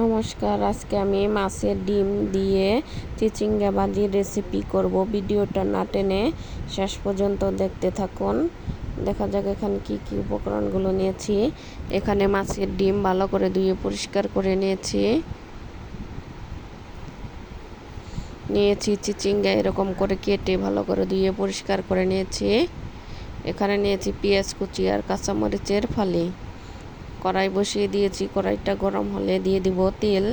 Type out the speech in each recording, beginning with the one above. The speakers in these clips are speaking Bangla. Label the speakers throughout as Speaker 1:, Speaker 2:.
Speaker 1: নমস্কার, আজকে আমি মাছের ডিম দিয়ে চিচিঙ্গা ভাজির রেসিপি করব। ভিডিওটা না টেনে শেষ পর্যন্ত দেখতে থাকুন। দেখা যাক এখানে কি কি উপকরণগুলো নিয়েছি। এখানে মাছের ডিম ভালো করে ধুয়ে পরিষ্কার করে নিয়েছি চিচিঙ্গা এরকম করে কেটে ভালো করে ধুয়ে পরিষ্কার করে নিয়েছি। এখানে নিয়েছি পেঁয়াজ কুচি আর কাঁচামরিচের ফালি। কড়াই বসিয়ে দিয়েছি। কড়াইটা গরম হলে দিয়ে দিব তেল।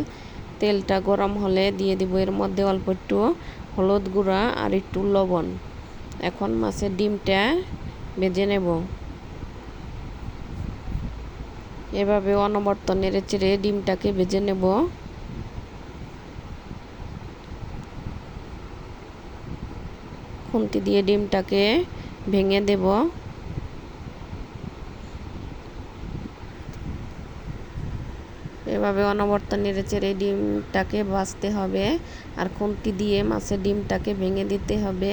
Speaker 1: তেলটা গরম হলে দিয়ে দিব এর মধ্যে অল্প একটু হলুদ গুঁড়া আর একটু লবণ। এখন মাছের ডিমটা ভেজে নেব। এভাবে অনবরত নেড়ে চেড়ে ডিমটাকে ভেজে নেব। খুন্তি দিয়ে ডিমটাকে ভেঙে দেব। এভাবে অনবরত নেড়ে চেড়ে ডিমটাকে ভাজতে হবে আর খুন্তি দিয়ে মাছের ডিমটাকে ভেঙে দিতে হবে।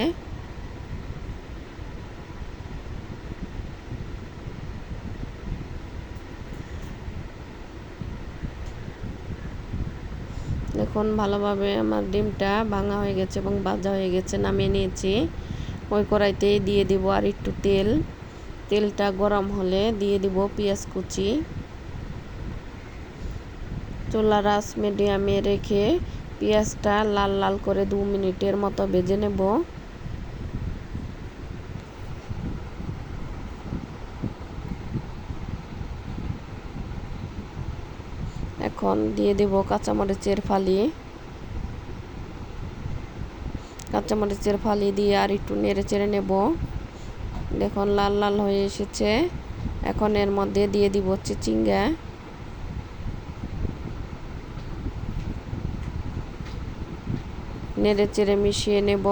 Speaker 1: দেখুন ভালোভাবে আমার ডিমটা ভাঙা হয়ে গেছে এবং ভাজা হয়ে গেছে, নামিয়ে নিয়েছি। ওই কড়াইতেই দিয়ে দিব আর একটু তেল। তেলটা গরম হলে দিয়ে দিব পেঁয়াজ কুচি। চুলার আঁচ মিডিয়ামে রেখে পেঁয়াজটা লাল লাল করে 2 মিনিটের মতো ভেজে নেব। এখন দিয়ে দেব কাঁচামরিচের ফালি। কাঁচামরিচের ফালি দিয়ে আর একটু নেড়ে চেড়ে নেব। দেখুন লাল লাল হয়ে এসেছে। এখন এর মধ্যে দিয়ে দিব চিচিঙ্গা। নেড়ে চেড়ে মিশিয়ে নেব।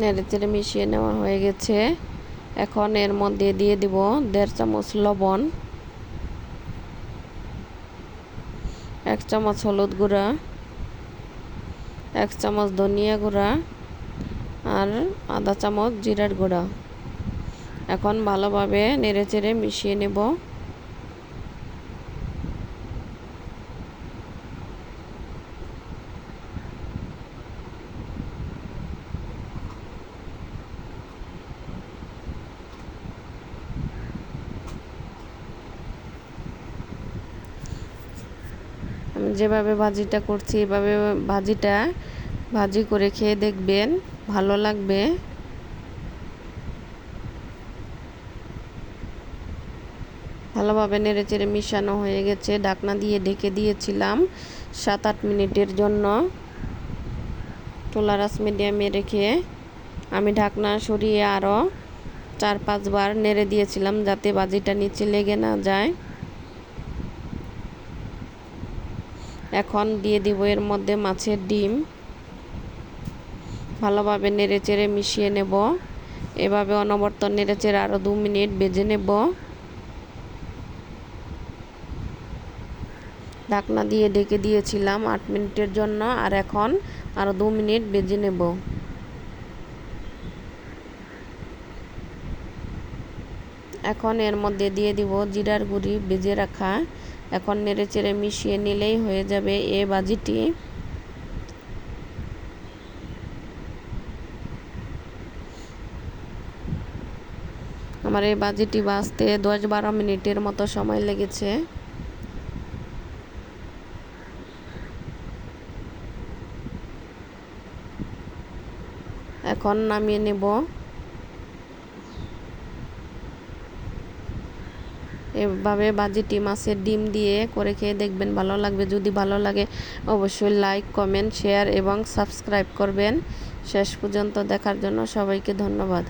Speaker 1: নেড়ে চেড়ে মিশিয়ে নেওয়া হয়ে গেছে। এখন এর মধ্যে দিয়ে দিব 1.5 চামচ লবণ, 1 চামচ হলুদ গুঁড়া, 1 চামচ ধনিয়া গুঁড়া আর আধা চামচ জিরার গুঁড়া। এখন ভালোভাবে নেড়ে চেড়ে মিশিয়ে নেব। আমি যেভাবে ভাজিটা করছি এভাবে ভাজি করে খেয়ে দেখবেন, ভালো লাগবে। ভালোভাবে নেড়েচেড়ে মিশানো হয়ে গেছে। ঢাকনা দিয়ে ঢেকে দিয়েছিলাম 7-8 মিনিটের জন্য। চুলার আঁচ মিডিয়ামে রেখে আমি ঢাকনা সরিয়ে আরও 4-5 বার নেড়ে দিয়েছিলাম যাতে ভাজিটা নিচে লেগে না যায়। এখন দিয়ে দিব এর মধ্যে মাছের ডিম। ভালোভাবে নেড়েচেড়ে মিশিয়ে নেব। এভাবে অনবরত নেড়েচেড়ে আরও 2 মিনিট ভেজে নেব। ঢাকনা দিয়ে ঢেকে দিয়েছিলাম 8 মিনিটের জন্য, আর এখন আরও 2 মিনিট ভেজে নেব। এখন এর মধ্যে দিয়ে দিব জিরার গুঁড়ি ভেজে রাখা। এখন নেড়েচেড়ে মিশিয়ে নিলেই হয়ে যাবে এই ভাজিটি। আমার এই ভাজিটি ভাজতে 10-12 মিনিটের মতো সময় লেগেছে। এখন নামিয়ে নেব। এভাবে ভাজিটি মাছের ডিম দিয়ে করে খেয়ে দেখবেন, ভালো লাগবে। যদি ভালো লাগে অবশ্যই লাইক, কমেন্ট, শেয়ার এবং সাবস্ক্রাইব করবেন। শেষ পর্যন্ত দেখার জন্য সবাইকে ধন্যবাদ।